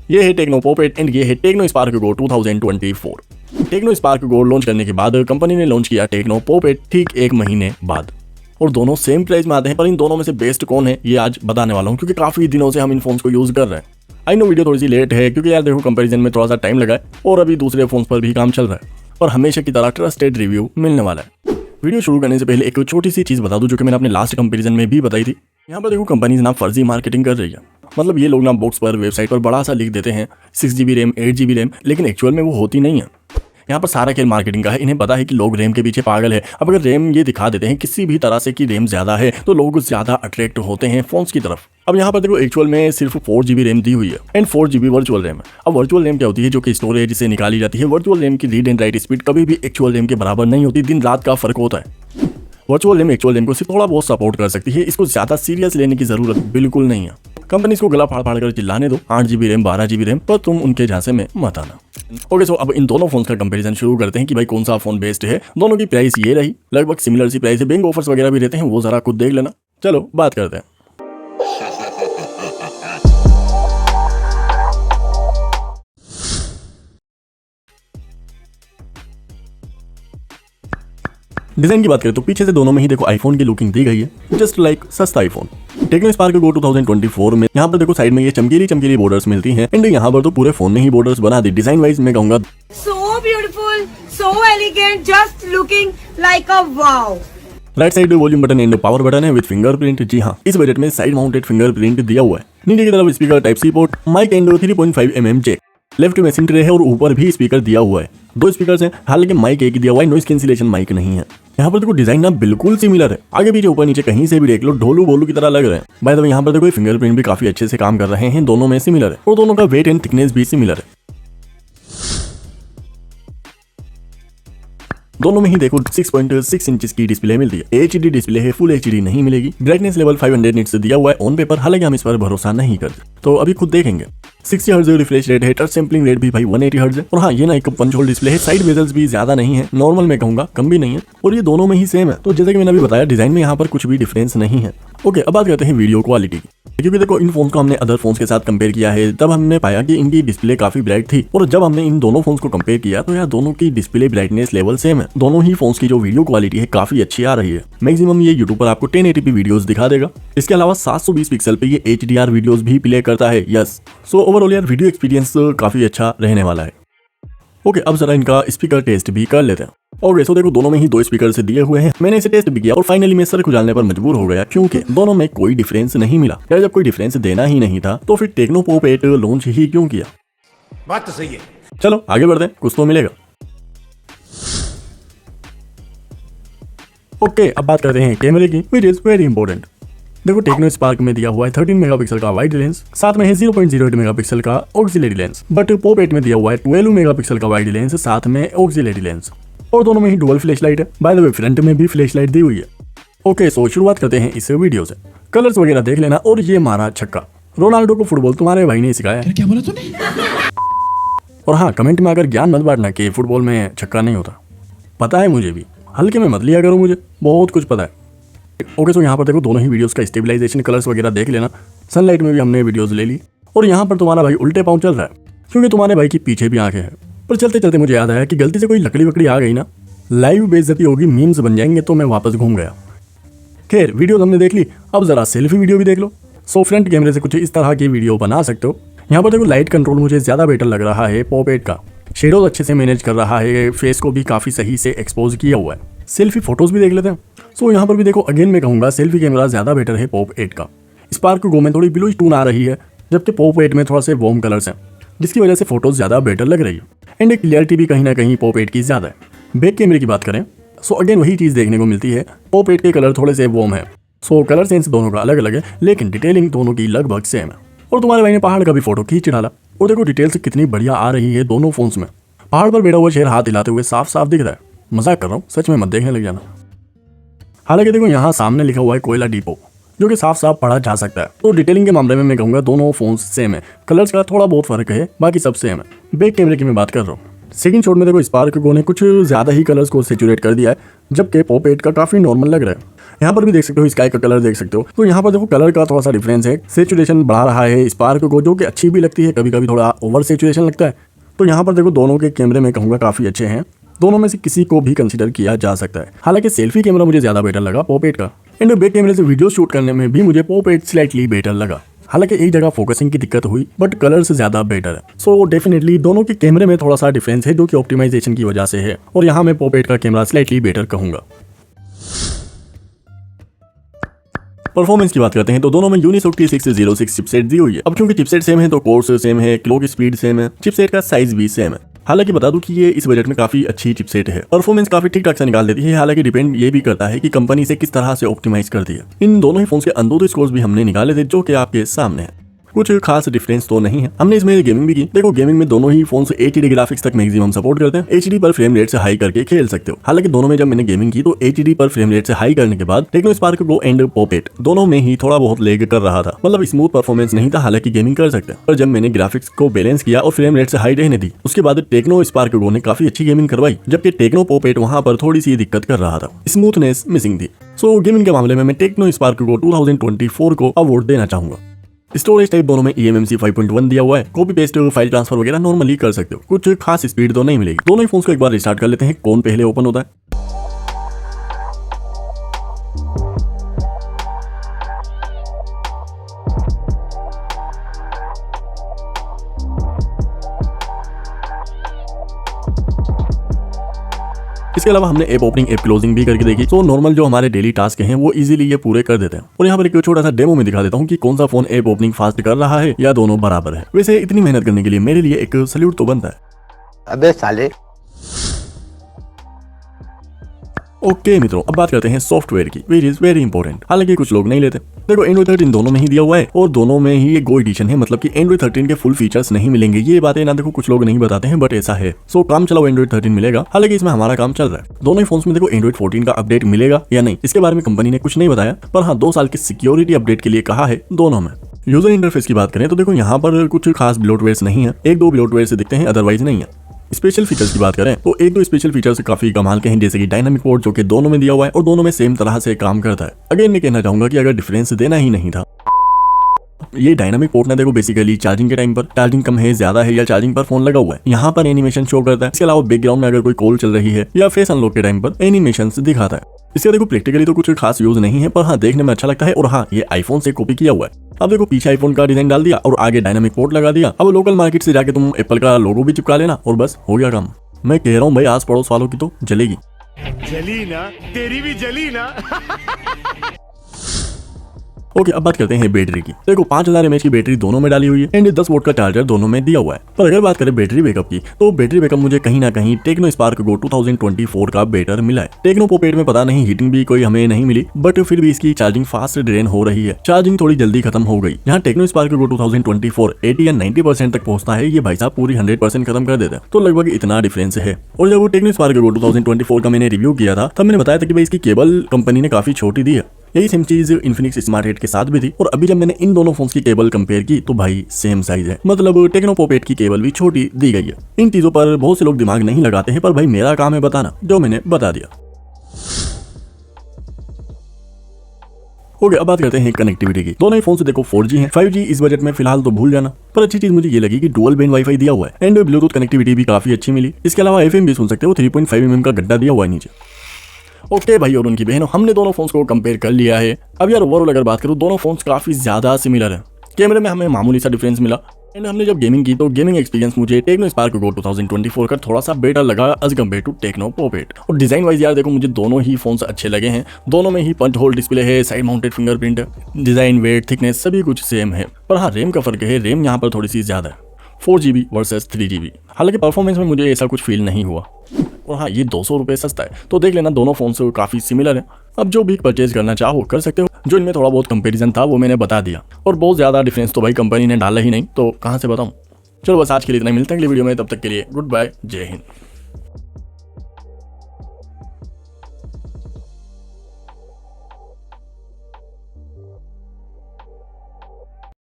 ये है techno pop 8 and ये है Tecno Spark Go 2024। Tecno Spark Go launch करने के बाद कंपनी ने लॉन्च किया टेक्नो पॉप 8 ठीक एक महीने बाद, और दोनों सेम प्राइस में आते हैं। पर इन दोनों में से बेस्ट कौन है ये आज बताने वाला हूँ, क्योंकि काफी दिनों से हम इन फोन्स को यूज कर रहे हैं। आई नो वीडियो थोड़ी सी लेट है क्योंकि यार देखो कंपैरिजन में थोड़ा सा टाइम लगा है और अभी दूसरे फोन्स पर भी काम चल रहा है, और हमेशा की तरह ट्रस्टेड रिव्यू मिलने वाला है। वीडियो शुरू करने से पहले एक छोटी सी चीज बता दूं जो कि मैंने अपने लास्ट कंपैरिजन में भी बताई थी। यहाँ पर देखो कंपनी ना फर्जी मार्केटिंग कर रही है। मतलब ये लोग ना बॉक्स पर वेबसाइट पर बड़ा सा लिख देते हैं 6GB रैम 8GB रैम, लेकिन एक्चुअल में वो होती नहीं है। यहाँ पर सारा खेल मार्केटिंग का है। इन्हें पता है कि लोग रैम के पीछे पागल है। अब अगर रैम ये दिखा देते हैं किसी भी तरह से कि रैम ज्यादा है तो लोग ज्यादा अट्रैक्ट होते हैं फोन्स की तरफ। अब यहाँ पर देखो एक्चुअल में सिर्फ 4GB रैम दी हुई है एंड 4GB वर्चुअल रैम है। अब वर्चुअल रैम क्या होती है, जो कि स्टोरेज से निकाली जाती है। वर्चुअल रैम की रीड एंड राइट स्पीड कभी भी एक्चुअल रैम के बराबर नहीं होती, दिन रात का फर्क होता है। वर्चुअल रैम एक्चुअल रैम को सिर्फ थोड़ा बहुत सपोर्ट कर सकती है, इसको ज्यादा सीरियस लेने की जरूरत बिल्कुल नहीं है। कंपनी इसको गला फाड़ फाड़ कर चिल्लाने दो 8GB रैम 12GB रैम, पर तुम उनके झांसे में मत आना। ओके सो अब इन दोनों फोन्स का कंपैरिजन शुरू करते हैं कि भाई कौन सा फोन बेस्ट है। दोनों की प्राइस ये रही, लगभग सिमिलर सी प्राइस है। बैंक ऑफर्स वगैरह भी रहते हैं, वो जरा खुद देख लेना। चलो बात करते हैं। डिजाइन की बात करें तो पीछे से दोनों में ही देखो आईफोन की लुकिंग दी गई है, जस्ट लाइक सस्ता आईफोन। टेक्नो स्पार्क गो 2024 में यहाँ पर देखो साइड में ये चमकीली बॉर्डर्स मिलती हैं एंड यहाँ पर तो पूरे फोन में ही बॉर्डर्स बना दी। डिजाइन वाइज मैं कहूंगा so beautiful, so elegant, just looking like a wow. Right side volume button and power button है विद फिंगरप्रिंट। जी हाँ, इस बजट में साइड माउंटेड फिंगरप्रिंट दिया हुआ है। नीचे की तरफ speaker type C port, mic and 3.5mm jack. Left में सिंटर है और ऊपर भी स्पीकर दिया हुआ है। 2 स्पीकर्स हैं, हालांकि माइक एक दिया हुआ है, नॉइस कैंसिलेशन माइक नहीं है। यहाँ पर देखो डिजाइन ना बिल्कुल सिमिलर है, आगे पीछे ऊपर नीचे कहीं से भी देख लो ढोलू बोलू की तरह लग रहे हैं। बाय द वे यहाँ पर देखो फिंगरप्रिंट भी काफी अच्छे से काम कर रहे हैं, दोनों में सिमिलर है और दोनों का वेट एंड थिकनेस भी सिमिलर है। दोनों में ही देखो 6.6 इंच की डिस्प्ले मिलती है। HD डिस्प्ले है, फुल HD नहीं मिलेगी। ब्राइटनेस लेवल 500 निट्स दिया हुआ है ऑन पेपर, हालांकि हम इस पर भरोसा नहीं करते, तो अभी खुद देखेंगे। 60 हर्ट्ज रिफ्रेश रेट है, टच सैंपलिंग रेट भी भाई 180 हर्ट्ज है। और हाँ, ये ना एक पंच होल डिस्प्ले है, साइड बेजल्स भी ज्यादा नहीं है, नॉर्मल मैं कहूंगा, कम भी नहीं है, और ये दोनों में ही सेम है। तो जैसे कि मैंने अभी बताया डिजाइन में यहाँ पर कुछ भी डिफरेंस नहीं है। ओके, अब बात करते हैं वीडियो क्वालिटी की, क्योंकि देखो इन फोन को हमने अदर फोन्स के साथ कंपेयर किया है, तब हमने पाया कि इनकी डिस्प्ले काफी ब्राइट थी, और जब हमने इन दोनों फोन्स को कंपेयर किया तो यार दोनों की डिस्प्ले ब्राइटनेस लेवल सेम है। दोनों ही फोन्स की जो वीडियो क्वालिटी है काफी अच्छी आ रही है। मैक्सिमम ये यूट्यूब पर आपको 1080p वीडियोस दिखा देगा। इसके अलावा 720 पिक्सल पे ये HDR वीडियोस भी प्ले करता है। यस, सो ओवरऑल यार वीडियो एक्सपीरियंस काफी अच्छा रहने वाला है। ओके, अब जरा इनका स्पीकर टेस्ट भी कर लेते हैं। और सो देखो दोनों में ही 2 स्पीकर से दिए हुए हैं। मैंने इसे टेस्ट भी किया और फाइनली मैं सर खुजालने पर मजबूर हो गया, क्योंकि दोनों में कोई डिफरेंस नहीं मिला। यार जब कोई डिफरेंस देना ही नहीं था तो फिर टेक्नो पॉप 8 लॉन्च ही क्यों किया। बात तो सही है। चलो आगे बढ़ते हैं, कुछ तो मिलेगा। ओके, अब बात करते हैं कैमरे की, विच इज वेरी इंपॉर्टेंट। देखो टेक्नो स्पार्क में दिया हुआ है 13 मेगापिक्सल का वाइड लेंस, साथ में है 0.08 मेगापिक्सल का ऑक्सिलरी लेंस। बट पॉप 8 में दिया हुआ है 12 मेगापिक्सल का वाइड लेंस, साथ में ऑक्सिलरी लेंस, और दोनों में ही डुअल फ्लैश लाइट है। बाय द वे फ्रंट में भी फ्लैश लाइट दी हुई है। ओके, सो शुरुआत करते हैं इस वीडियो से। कलर्स वगैरह देख लेना। और ये मारा छक्का, रोनाल्डो को फुटबॉल तुम्हारे भाई ने सिखाया है। क्या बोला तूने? और हाँ, कमेंट में अगर ज्ञान मत बांटना कि फुटबॉल में छक्का नहीं होता, पता है मुझे भी, हल्के में मत लिया करो, मुझे बहुत कुछ पता है। ओके, सो यहाँ पर देखो दोनों ही वीडियोस का स्टेबलाइजेशन कलर्स वगैरह देख लेना। सनलाइट में भी हमने वीडियोस ले ली, और यहाँ पर तुम्हारा भाई उल्टे पाँव चल रहा है क्योंकि तुम्हारे भाई की पीछे भी आंखें हैं। पर चलते चलते मुझे याद आया कि गलती से कोई लकड़ी वकड़ी आ गई ना, लाइव बेइज्जती होगी, मीम्स बन जाएंगे, तो मैं वापस घूम गया। खैर, वीडियो हमने देख ली, अब जरा सेल्फी वीडियो भी देख लो। सो फ्रंट कैमरे से कुछ इस तरह की वीडियो बना सकते हो। यहाँ पर देखो लाइट कंट्रोल मुझे ज्यादा बेटर लग रहा है पॉप 8 का। शेडोज अच्छे से मैनेज कर रहा है, फेस को भी काफी सही से एक्सपोज किया हुआ है। सेल्फी फोटोज भी देख लेते हैं। सो यहाँ पर भी देखो अगेन मैं कहूंगा सेल्फी कैमरा ज्यादा बेटर है पॉप 8 का। स्पार्क गो में थोड़ी ब्लूइश टोन आ रही है, जबकि पॉप 8 में थोड़ा से वार्म कलर्स हैं, जिसकी वजह से फोटोज ज्यादा बेटर लग रही है। एंड क्लियरिटी भी कहीं ना कहीं पॉप 8 की ज्यादा है। बैक कैमरे की बात करें सो अगेन वही चीज देखने को मिलती है, पॉप 8 के कलर थोड़े से वार्म है। सो कलर सेंस दोनों का अलग अलग है, लेकिन डिटेलिंग दोनों की लगभग सेम है। और तुम्हारे भाई ने पहाड़ का भी फोटो खींच डाला, और देखो डिटेल्स कितनी बढ़िया आ रही है दोनों फोन्स में। पहाड़ पर बैठा हुआ शेर हाथ हिलाते हुए साफ साफ दिख रहा है। मजाक कर रहा हूँ, सच में मत देखने लग जाना। हालांकि देखो यहाँ सामने लिखा हुआ है कोयला डिपो, जो कि साफ साफ पढ़ा जा सकता है। तो डिटेलिंग के मामले में मैं कहूँगा दोनों फोन्स सेम है, कलर्स का थोड़ा बहुत फर्क है, बाकी सब सेम है। बैक कैमरे की मैं बात कर रहा हूँ। सेकंड शॉट में देखो स्पार्क गो ने कुछ ज्यादा ही कलर्स को सैचुरेट कर दिया है, जबकि पॉप 8 का काफी नॉर्मल लग रहा है। यहाँ पर भी देख सकते हो, स्काई का कलर देख सकते हो। तो यहाँ पर देखो कलर का थोड़ा सा डिफरेंस है, सेचुरेशन बढ़ा रहा है स्पार्क को, जो कि अच्छी भी लगती है, कभी कभी थोड़ा ओवर सेचुरेशन लगता है। तो यहाँ पर देखो दोनों के कैमरे में कहूँगा काफी अच्छे हैं, दोनों में से किसी को भी कंसीडर किया जा सकता है। हालांकि सेल्फी कैमरा मुझे ज्यादा बेटर लगा पॉप8 का, एंड बैक कैमरे से वीडियो शूट करने में भी मुझे पॉप8 स्लाइटली बेटर लगा। हालांकि एक जगह फोकसिंग की दिक्कत हुई, बट कलर से ज्यादा बेटर है। सो डेफिनेटली दोनों के कैमरे में थोड़ा सा डिफरेंस है, जो कि ऑप्टिमाइजेशन की वजह से है, और यहाँ मैं पॉप8 का कैमरा स्लाइटली बेटर कहूंगा। परफॉर्मेंस की बात करते हैं तो दोनों में यूनिसोक T606 चिपसेट दी हुई है। अब क्योंकि चिपसेट सेम है तो कोर्स सेम है, क्लॉक स्पीड सेम है, चिपसेट का साइज भी सेम है। हालांकि बता दूं कि ये इस बजट में काफी अच्छी चिपसेट है, परफॉर्मेंस काफी ठीक ठाक से निकाल देती है। हालांकि डिपेंड ये भी करता है कि कंपनी से किस तरह से ऑप्टिमाइज करती है। इन दोनों ही फोन्स के अंदर स्कोर्स भी हमने निकाले थे, जो कि आपके सामने है। कुछ खास डिफरेंस तो नहीं है। हमने इसमें गेमिंग भी की। देखो गेमिंग में दोनों ही फोन HD ग्राफिक्स तक मैक्सिमम सपोर्ट करते हैं। HD पर फ्रेम रेट से हाई करके खेल सकते हो। हालांकि दोनों में जब मैंने गेमिंग की तो HD पर फ्रेम रेट से हाई करने के बाद टेक्नो स्पार्क गो एंड पॉप8 दोनों में ही थोड़ा बहुत लेग कर रहा था, मतलब स्मूथ परफॉर्मेंस नहीं था। हालांकि गेमिंग कर सकते हैं, पर जब मैंने ग्राफिक्स को बैलेंस किया और फ्रेम रेट से हाई रहने दी, उसके बाद टेक्नो स्पार्क गो ने काफी अच्छी गेमिंग करवाई, जबकि टेक्नो पॉप8 वहां पर थोड़ी सी दिक्कत कर रहा था, स्मूथनेस मिसिंग थी। सो गेमिंग के मामले में मैं टेक्नो स्पार्क गो 2024 को अवार्ड देना चाहूंगा। स्टोरेज टाइप दोनों में eMMC 5.1 दिया हुआ है। कॉपी पेस्ट फाइल ट्रांसफर वगैरह नॉर्मली कर सकते हो, कुछ खास स्पीड तो नहीं मिलेगी। दोनों ही फोन्स को एक बार रिस्टार्ट कर लेते हैं, कौन पहले ओपन होता है। इसके अलावा हमने ऐप ओपनिंग ऐप क्लोजिंग भी करके देखी। तो नॉर्मल जो हमारे डेली टास्क हैं वो इजीली ये पूरे कर देते हैं। और यहाँ पर एक छोटा सा डेमो में दिखा देता हूँ कि कौन सा फोन ऐप ओपनिंग फास्ट कर रहा है या दोनों बराबर है। वैसे इतनी मेहनत करने के लिए मेरे लिए एक सल्यूट तो बनता है। अबे साले। ओके मित्रों, अब बात करते हैं सॉफ्टवेयर की, विच इज वेरी इंपॉर्टेंट। हालांकि कुछ लोग नहीं लेते। देखो एंड्रॉइड 13 दोनों में ही दिया हुआ है, और दोनों में ही ये गो एडिशन है, मतलब कि एंड्रॉइड 13 के फुल फीचर्स नहीं मिलेंगे। ये बातें ना देखो कुछ लोग नहीं बताते हैं, बट ऐसा है। सो काम चलाओ एंड्रॉइड 13 मिलेगा। हालांकि इसमें हमारा काम चल रहा है। दोनों ही फोन्स में देखो एंड्रॉइड 14 का अपडेट मिलेगा या नहीं, इसके बारे में कंपनी ने कुछ नहीं बताया, पर हाँ 2 साल की सिक्योरिटी अपडेट के लिए कहा है दोनों में। यूजर इंटरफेस की बात करें तो देखो यहाँ पर कुछ खास ब्लोटवेयर नहीं है, 1-2 ब्लोटवेयर से दिखते हैं, अदरवाइज नहीं है। स्पेशल फीचर्स की बात करें तो 1-2 स्पेशल फीचर्स काफी कमाल के हैं, जैसे कि डायनामिक पोर्ट, जो कि दोनों में दिया हुआ है और दोनों में सेम तरह से काम करता है। अगेन मैं कहना चाहूंगा कि अगर डिफरेंस देना ही नहीं था, ये डायनामिक पोर्ट ना देखो बेसिकली चार्जिंग के टाइम पर चार्जिंग कम है, ज्यादा है, या चार्जिंग पर फोन लगा हुआ है, यहाँ पर एनिमेशन शो करता है। इसके अलावा बैकग्राउंड में अगर कोई कॉल चल रही है या फेस अनलॉक के टाइम पर एनिमेशन दिखाता है। इसका देखो प्रैक्टिकली तो कुछ खास यूज नहीं है, पर हाँ देखने में अच्छा लगता है। और हाँ ये आईफोन से कॉपी किया हुआ है। अब देखो पीछे आईफोन का डिजाइन डाल दिया और आगे डायनामिक पोर्ट लगा दिया। अब लोकल मार्केट से जाके तुम एप्पल का लोगो भी चिपका लेना और बस हो गया काम। मैं कह रहा हूँ भाई, आस पड़ोस वालों की तो जलेगी। जली ना, तेरी भी जली ना। ओके, अब बात करते हैं बैटरी की। देखो 5000 mAh की बैटरी दोनों में डाली हुई है, एंड 10 वोल्ट का चार्जर दोनों में दिया हुआ है। पर अगर बात करें बैटरी बैकअप की, तो बैटरी बैकअप मुझे कहीं ना कहीं टेक्नो स्पार्क गो 2024 का बेटर मिला है। टेक्नो पॉप8 में पता नहीं हीटिंग भी कोई हमें नहीं मिली, बट फिर भी इसकी चार्जिंग फास्ट ड्रेन हो रही है, चार्जिंग थोड़ी जल्दी खत्म हो गई। यहाँ टेक्नो स्पार्क गो 2024 80 या 90% तक पहुंचता है, ये भाई साहब पूरी 100% खत्म कर देता है। तो लगभग इतना डिफरेंस है। और जब वो टेक्नो स्पार्क गो 2024 का मैंने रिव्यू किया था, तब मैंने बताया था कि भाई इसकी केबल कंपनी ने काफी छोटी दी है। यही सेम चीज इन्फिनिक्स स्मार्ट 8 के साथ भी थी। और अभी जब मैंने इन दोनों फोन्स की केबल कंपेयर की तो भाई सेम साइज है, मतलब टेक्नो पॉप8 की केबल भी छोटी दी गई है। इन चीजों पर बहुत से लोग दिमाग नहीं लगाते हैं, पर भाई मेरा काम है बताना, जो मैंने बता दिया। ओके, अब बात करते हैं कनेक्टिविटी की। दोनों ही फोन से देखो 4G है, 5G इस बजट में फिलहाल तो भूल जाना। पर अच्छी चीज मुझे ये लगी कि डुअल बैंड वाईफाई दिया हुआ है, एंड ब्लूटूथ कनेक्टिविटी भी काफी अच्छी मिली। इसके अलावा FM भी सुन सकते हो, 3.5 mm का गड्ढा दिया हुआ है नीचे। ओके भाई और उनकी बहनों, हमने दोनों फोन्स को कंपेयर कर लिया है। अब यार ओवरऑल अगर बात करूं, दोनों फोन्स काफी ज्यादा सिमिलर है। कैमरे में हमें मामूली सा डिफरेंस मिला, एंड हमने जब गेमिंग की तो गेमिंग एक्सपीरियंस मुझे टेक्नो स्पार्क गो 2024 का थोड़ा सा बेटर लगा एज कम्पेयर टू टेक्नो पॉप8। और डिजाइन वाइज यार देखो मुझे दोनों ही फोन्स अच्छे लगे हैं। दोनों में ही पंच होल डिस्प्ले है, side mounted fingerprint, design, weight, thickness सभी कुछ सेम है। पर हाँ रैम का फर्क है, रैम यहाँ पर थोड़ी सी ज्यादा है, 4GB वर्सेस 3GB। हालांकि परफॉर्मेंस में मुझे ऐसा कुछ फील नहीं हुआ। और हाँ ये 200 रुपये सस्ता है, तो देख लेना दोनों फोन से काफी सिमिलर है। अब जो भी परचेज करना चाहो कर सकते हो। जो इनमें थोड़ा बहुत कंपैरिजन था वो मैंने बता दिया, और बहुत ज्यादा डिफरेंस तो भाई कंपनी ने डाला ही नहीं, तो कहाँ से बताऊं। चलो बस आज के लिए इतना ही, मिलते हैं अगली वीडियो में, तब तक के लिए गुड बाय, जय हिंद।